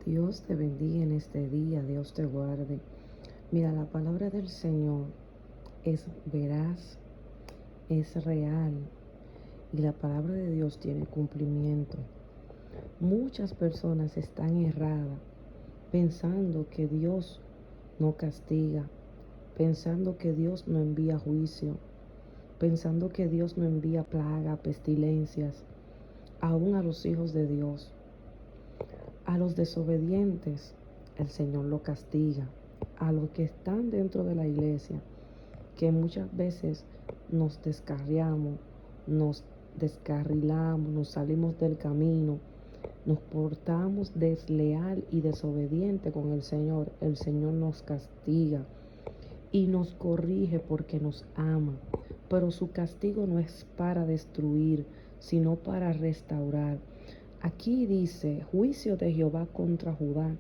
Dios te bendiga en este día, Dios te guarde. Mira, la palabra del Señor es veraz, es real y la palabra de Dios tiene cumplimiento. Muchas personas están erradas pensando que Dios no castiga, pensando que Dios no envía juicio, pensando que Dios no envía plaga, pestilencias, aún a los hijos de Dios. A los desobedientes el Señor lo castiga. A los que están dentro de la iglesia, que muchas veces nos descarriamos, nos descarrilamos, nos salimos del camino, nos portamos desleal y desobediente con el Señor nos castiga y nos corrige porque nos ama. Pero su castigo no es para destruir, sino para restaurar. Aquí dice, juicio de Jehová contra Judá.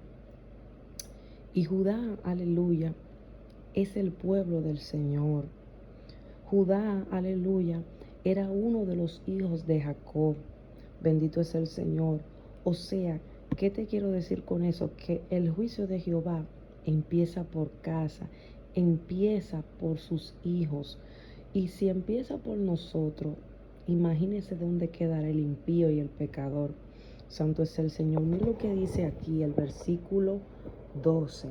Y Judá, aleluya, es el pueblo del Señor. Judá, aleluya, era uno de los hijos de Jacob. Bendito es el Señor. O sea, ¿qué te quiero decir con eso? Que el juicio de Jehová empieza por casa, empieza por sus hijos. Y si empieza por nosotros, imagínese dónde quedará el impío y el pecador. Santo es el Señor. Mira lo que dice aquí el versículo 12.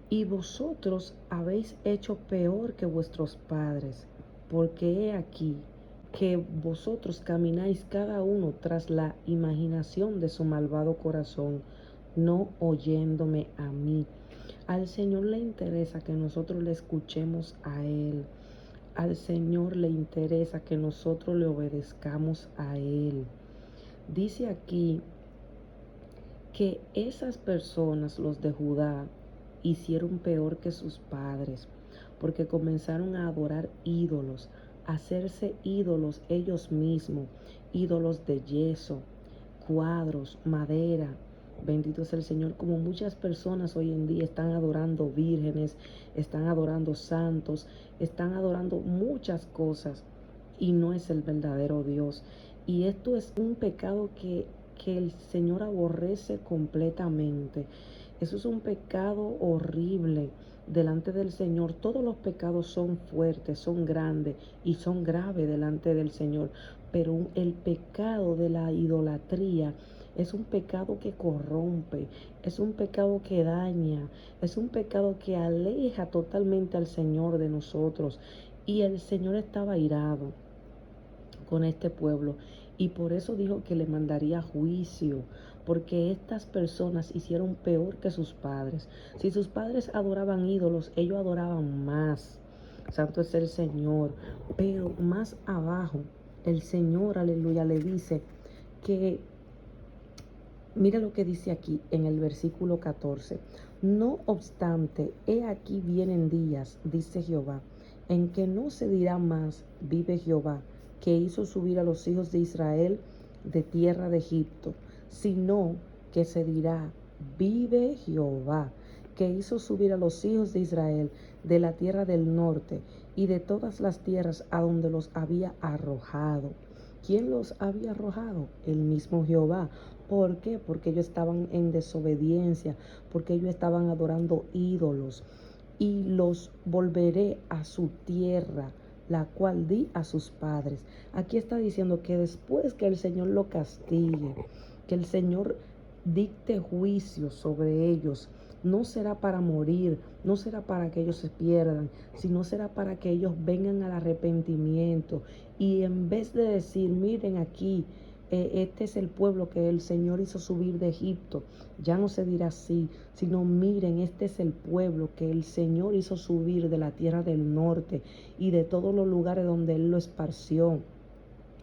Y vosotros habéis hecho peor que vuestros padres, porque he aquí que vosotros camináis cada uno tras la imaginación de su malvado corazón, no oyéndome a mí. Al Señor le interesa que nosotros le escuchemos a Él. Al Señor le interesa que nosotros le obedezcamos a Él. Dice aquí que esas personas, los de Judá, hicieron peor que sus padres, porque comenzaron a adorar ídolos, a hacerse ídolos ellos mismos, ídolos de yeso, cuadros, madera. Bendito es el Señor, como muchas personas hoy en día están adorando vírgenes, están adorando santos, están adorando muchas cosas y no es el verdadero Dios. Y esto es un pecado que el Señor aborrece completamente. Eso es un pecado horrible delante del Señor. Todos los pecados son fuertes, son grandes y son graves delante del Señor. Pero el pecado de la idolatría es un pecado que corrompe, es un pecado que daña, es un pecado que aleja totalmente al Señor de nosotros. Y el Señor estaba airado con este pueblo y por eso dijo que le mandaría juicio, porque estas personas hicieron peor que sus padres. Si sus padres adoraban ídolos, ellos adoraban más. Santo es el Señor. Pero más abajo el Señor, aleluya, le dice que, mira lo que dice aquí en el versículo 14. No obstante, he aquí vienen días, dice Jehová, en que no se dirá más, vive Jehová, que hizo subir a los hijos de Israel de tierra de Egipto, sino que se dirá, vive Jehová, que hizo subir a los hijos de Israel de la tierra del norte y de todas las tierras a donde los había arrojado. ¿Quién los había arrojado? El mismo Jehová. ¿Por qué? Porque ellos estaban en desobediencia, porque ellos estaban adorando ídolos. Y los volveré a su tierra, la cual di a sus padres. Aquí está diciendo que después que el Señor lo castigue, que el Señor dicte juicio sobre ellos, no será para morir, no será para que ellos se pierdan, sino será para que ellos vengan al arrepentimiento. Y en vez de decir, miren aquí, este es el pueblo que el Señor hizo subir de Egipto, ya no se dirá así, sino miren, este es el pueblo que el Señor hizo subir de la tierra del norte y de todos los lugares donde Él lo esparció.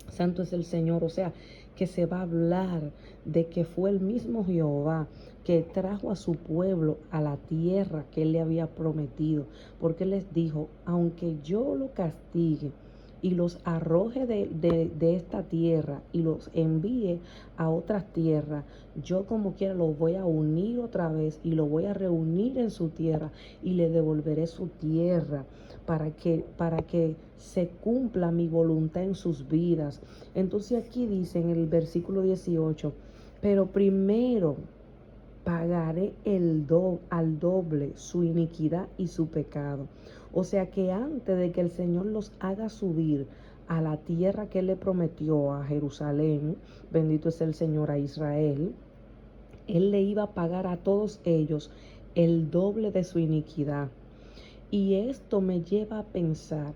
Santo es el Señor. O sea, que se va a hablar de que fue el mismo Jehová que trajo a su pueblo a la tierra que Él le había prometido, porque Él les dijo, aunque yo lo castigue y los arroje de esta tierra y los envíe a otras tierras, yo como quiera los voy a unir otra vez y los voy a reunir en su tierra y le devolveré su tierra para que se cumpla mi voluntad en sus vidas. Entonces aquí dice en el versículo 18, pero primero pagaré al doble su iniquidad y su pecado. O sea que antes de que el Señor los haga subir a la tierra que Él le prometió a Jerusalén, bendito es el Señor, a Israel, Él le iba a pagar a todos ellos el doble de su iniquidad. Y esto me lleva a pensar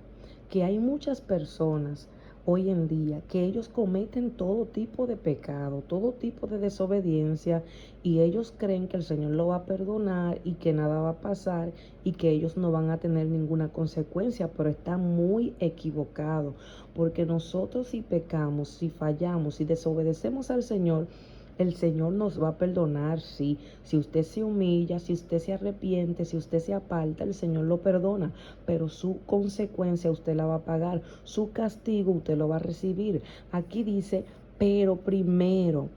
que hay muchas personas hoy en día que ellos cometen todo tipo de pecado, todo tipo de desobediencia, y ellos creen que el Señor lo va a perdonar y que nada va a pasar y que ellos no van a tener ninguna consecuencia, pero está muy equivocado, porque nosotros si pecamos, si fallamos, si desobedecemos al Señor, el Señor nos va a perdonar, sí. Si usted se humilla, si usted se arrepiente, si usted se aparta, el Señor lo perdona, pero su consecuencia usted la va a pagar, su castigo usted lo va a recibir. Aquí dice, pero primero,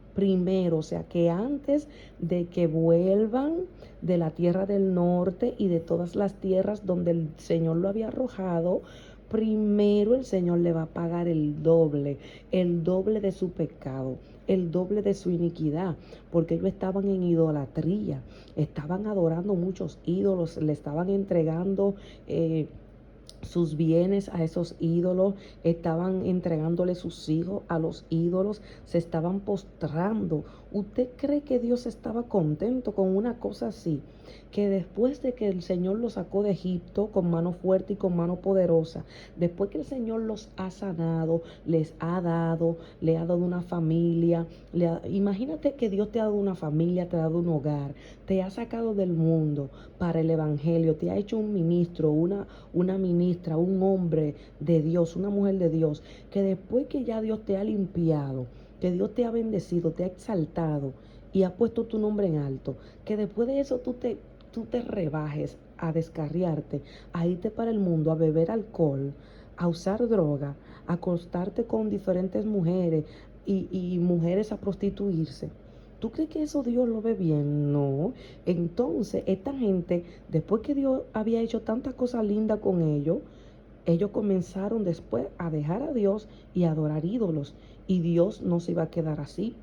o sea que antes de que vuelvan de la tierra del norte y de todas las tierras donde el Señor lo había arrojado, primero el Señor le va a pagar el doble de su pecado, el doble de su iniquidad, porque ellos estaban en idolatría, estaban adorando muchos ídolos, le estaban entregando sus bienes a esos ídolos, estaban entregándole sus hijos a los ídolos, se estaban postrando. ¿Usted cree que Dios estaba contento con una cosa así? Que después de que el Señor los sacó de Egipto con mano fuerte y con mano poderosa, después que el Señor los ha sanado, les ha dado, le ha dado una familia, imagínate que Dios te ha dado una familia, te ha dado un hogar, te ha sacado del mundo para el evangelio, te ha hecho un ministro, una ministra, un hombre de Dios, una mujer de Dios, que después que ya Dios te ha limpiado, que Dios te ha bendecido, te ha exaltado y ha puesto tu nombre en alto, que después de eso tú te rebajes a descarriarte, a irte para el mundo, a beber alcohol, a usar droga, a acostarte con diferentes mujeres y mujeres a prostituirse. ¿Tú crees que eso Dios lo ve bien? No. Entonces, esta gente, después que Dios había hecho tantas cosas lindas con ellos comenzaron después a dejar a Dios y a adorar ídolos. Y Dios no se iba a quedar así.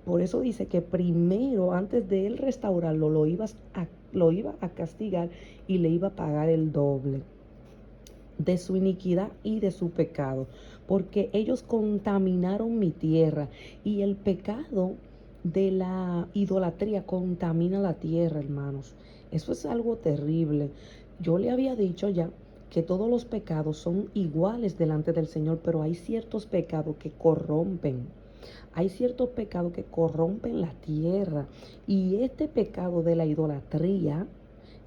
Por eso dice que primero, antes de Él restaurarlo, lo iba a castigar y le iba a pagar el doble de su iniquidad y de su pecado, porque ellos contaminaron mi tierra, y el pecado de la idolatría contamina la tierra, hermanos. Eso es algo terrible. Yo le había dicho ya que todos los pecados son iguales delante del Señor, pero hay ciertos pecados que corrompen. Hay ciertos pecados que corrompen la tierra, y este pecado de la idolatría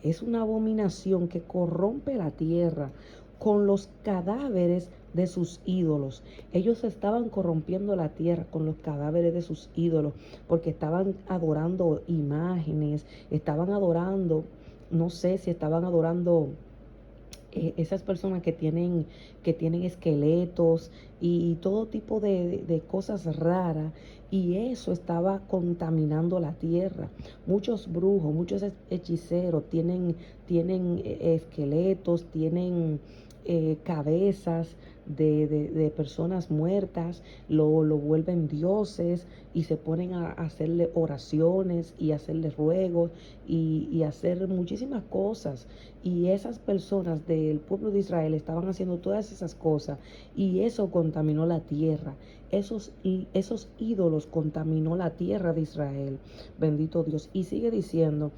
es una abominación que corrompe la tierra con los cadáveres de sus ídolos. Ellos estaban corrompiendo la tierra con los cadáveres de sus ídolos, porque estaban adorando imágenes, estaban adorando, no sé si estaban adorando esas personas que tienen esqueletos y todo tipo de cosas raras, y eso estaba contaminando la tierra. Muchos brujos, muchos hechiceros tienen esqueletos, tienen cabezas de personas muertas, lo vuelven dioses y se ponen a hacerle oraciones y hacerle ruegos y hacer muchísimas cosas. Y esas personas del pueblo de Israel estaban haciendo todas esas cosas, y eso contaminó la tierra. Esos ídolos contaminó la tierra de Israel. Bendito Dios. Y sigue diciendo,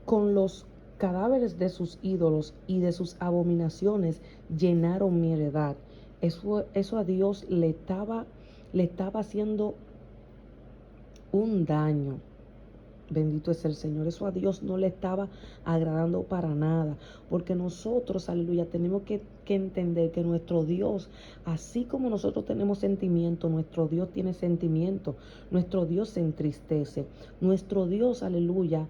con los cadáveres de sus ídolos y de sus abominaciones llenaron mi heredad. Eso a Dios le estaba haciendo un daño. Bendito es el Señor. Eso a Dios no le estaba agradando para nada. Porque nosotros, aleluya, tenemos que entender que nuestro Dios, así como nosotros tenemos sentimiento, nuestro Dios tiene sentimiento. Nuestro Dios se entristece. Nuestro Dios, aleluya,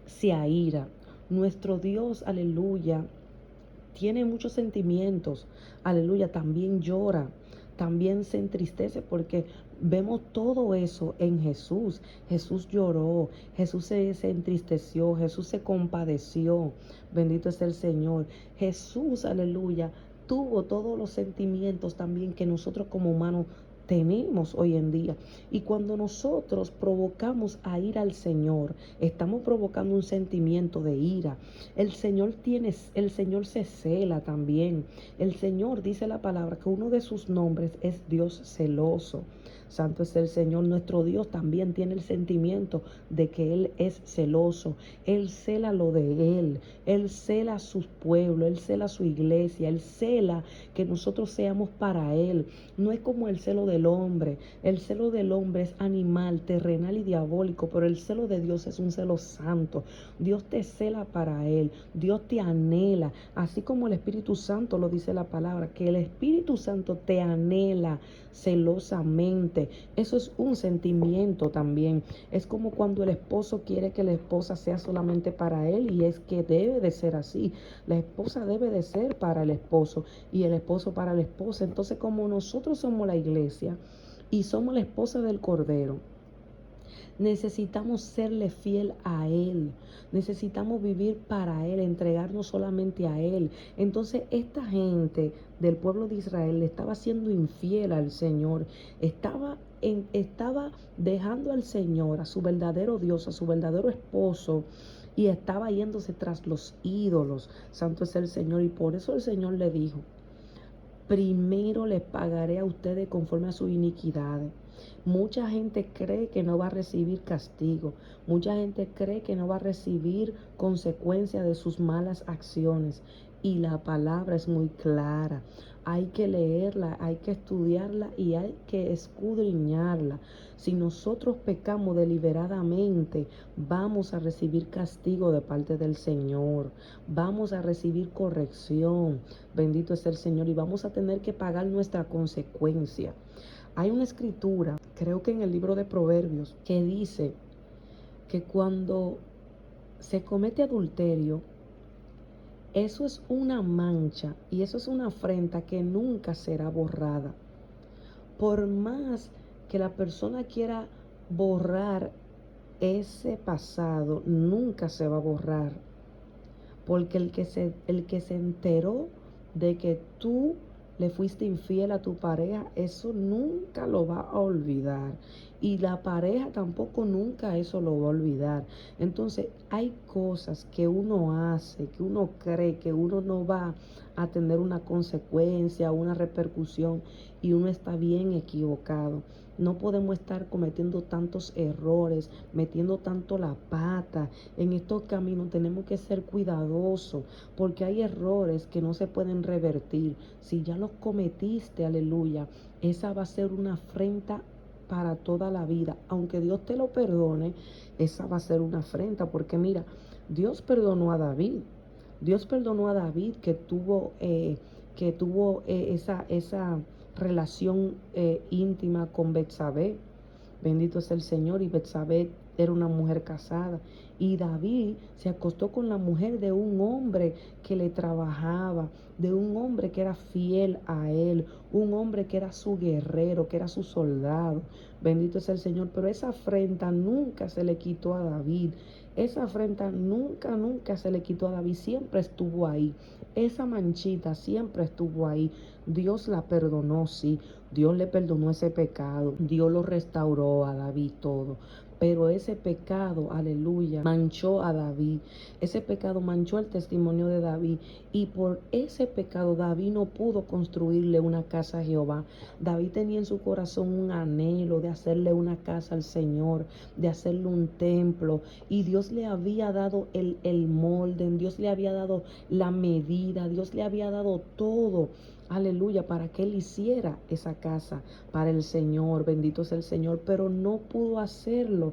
se aira. Nuestro Dios, aleluya, tiene muchos sentimientos. Aleluya, también llora, también se entristece, porque vemos todo eso en Jesús. Jesús lloró, Jesús se entristeció, Jesús se compadeció. Bendito es el Señor. Jesús, aleluya, tuvo todos los sentimientos también que nosotros como humanos tenemos hoy en día. Y cuando nosotros provocamos a ir al Señor, estamos provocando un sentimiento de ira. El Señor se cela también. El Señor dice la palabra que uno de sus nombres es Dios celoso. Santo es el Señor. Nuestro Dios también tiene el sentimiento de que Él es celoso. Él cela lo de Él. Él cela a su pueblo. Él cela a su iglesia. Él cela que nosotros seamos para Él. No es como el celo del hombre. El celo del hombre es animal, terrenal y diabólico, pero el celo de Dios es un celo santo. Dios te cela para Él. Dios te anhela. Así como el Espíritu Santo lo dice la palabra, que el Espíritu Santo te anhela celosamente. Eso es un sentimiento también. Es como cuando el esposo quiere que la esposa sea solamente para él, y es que debe de ser así. La esposa debe de ser para el esposo y el esposo para la esposa. Entonces, como nosotros somos la iglesia y somos la esposa del Cordero, necesitamos serle fiel a Él. Necesitamos vivir para Él, entregarnos solamente a Él. Entonces esta gente del pueblo de Israel le estaba siendo infiel al Señor. Estaba dejando al Señor, a su verdadero Dios, a su verdadero esposo, y estaba yéndose tras los ídolos. Santo es el Señor. Y por eso el Señor le dijo: primero les pagaré a ustedes conforme a sus iniquidades. Mucha gente cree que no va a recibir castigo. Mucha gente cree que no va a recibir consecuencias de sus malas acciones. Y la palabra es muy clara. Hay que leerla, hay que estudiarla y hay que escudriñarla. Si nosotros pecamos deliberadamente, vamos a recibir castigo de parte del Señor. Vamos a recibir corrección. Bendito es el Señor. Y vamos a tener que pagar nuestra consecuencia. Hay una escritura, creo que en el libro de Proverbios, que dice que cuando se comete adulterio, eso es una mancha y eso es una afrenta que nunca será borrada. Por más que la persona quiera borrar ese pasado, nunca se va a borrar. Porque el que se enteró de que tú le fuiste infiel a tu pareja, eso nunca lo va a olvidar. Y la pareja tampoco nunca eso lo va a olvidar. Entonces hay cosas que uno hace, que uno cree que uno no va a tener una consecuencia, una repercusión, y uno está bien equivocado. No podemos estar cometiendo tantos errores, metiendo tanto la pata. En estos caminos tenemos que ser cuidadosos, porque hay errores que no se pueden revertir. Si ya los cometiste, aleluya, esa va a ser una afrenta para toda la vida. Aunque Dios te lo perdone, esa va a ser una afrenta, porque mira, Dios perdonó a David. Dios perdonó a David que tuvo esa relación íntima con Betsabé. Bendito es el Señor. Y Betsabé era una mujer casada. Y David se acostó con la mujer de un hombre que le trabajaba, de un hombre que era fiel a él, un hombre que era su guerrero, que era su soldado. Bendito es el Señor. Pero esa afrenta nunca se le quitó a David. Esa afrenta nunca se le quitó a David. Siempre estuvo ahí. Esa manchita siempre estuvo ahí. Dios la perdonó, sí. Dios le perdonó ese pecado. Dios lo restauró a David todo. Pero ese pecado, aleluya, manchó a David. Ese pecado manchó el testimonio de David. Y por ese pecado David no pudo construirle una casa a Jehová. David tenía en su corazón un anhelo de hacerle una casa al Señor, de hacerle un templo. Y Dios le había dado el molde, Dios le había dado la medida, Dios le había dado todo. Aleluya, para que él hiciera esa casa para el Señor. Bendito es el Señor, pero no pudo hacerlo.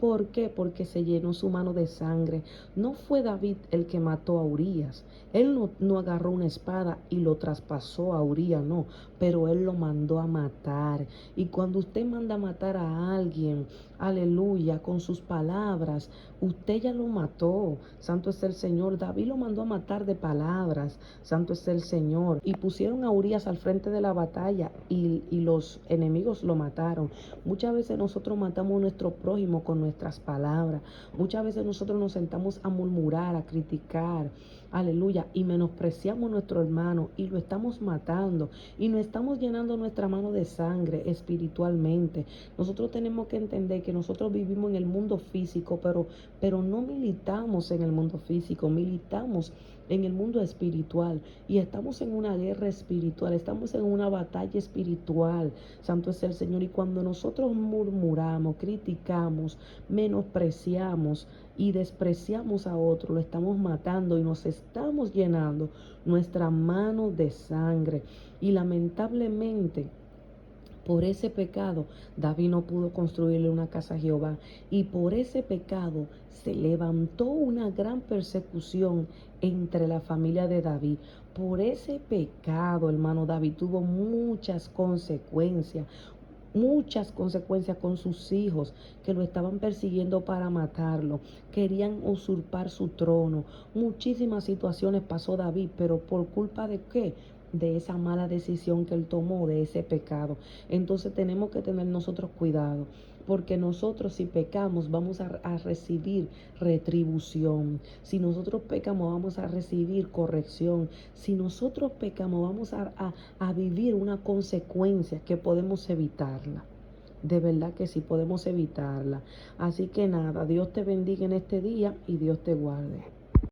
¿Por qué? Porque se llenó su mano de sangre. No fue David el que mató a Urías. Él no agarró una espada y lo traspasó a Urías, no. Pero él lo mandó a matar. Y cuando usted manda a matar a alguien, aleluya, con sus palabras, usted ya lo mató. Santo es el Señor. David lo mandó a matar de palabras. Santo es el Señor. Y pusieron a Urías al frente de la batalla y los enemigos lo mataron. Muchas veces nosotros matamos a nuestro prójimo con nuestras palabras. Muchas veces nosotros nos sentamos a murmurar, a criticar, aleluya, y menospreciamos a nuestro hermano y lo estamos matando y no estamos llenando nuestra mano de sangre espiritualmente. Nosotros tenemos que entender que nosotros vivimos en el mundo físico, pero no militamos en el mundo físico, militamos en el mundo espiritual y estamos en una guerra espiritual, estamos en una batalla espiritual. Santo es el Señor. Y cuando nosotros murmuramos, criticamos, menospreciamos y despreciamos a otro, lo estamos matando y nos estamos llenando nuestra mano de sangre. Y lamentablemente, por ese pecado, David no pudo construirle una casa a Jehová. Y por ese pecado se levantó una gran persecución entre la familia de David. Por ese pecado, hermano, David tuvo muchas consecuencias con sus hijos que lo estaban persiguiendo para matarlo, querían usurpar su trono. Muchísimas situaciones pasó David, pero ¿por culpa de qué? De esa mala decisión que él tomó, de ese pecado. Entonces tenemos que tener nosotros cuidado, porque nosotros si pecamos vamos a recibir retribución. Si nosotros pecamos vamos a recibir corrección. Si nosotros pecamos vamos a vivir una consecuencia que podemos evitarla. De verdad que sí podemos evitarla. Así que nada, Dios te bendiga en este día y Dios te guarde.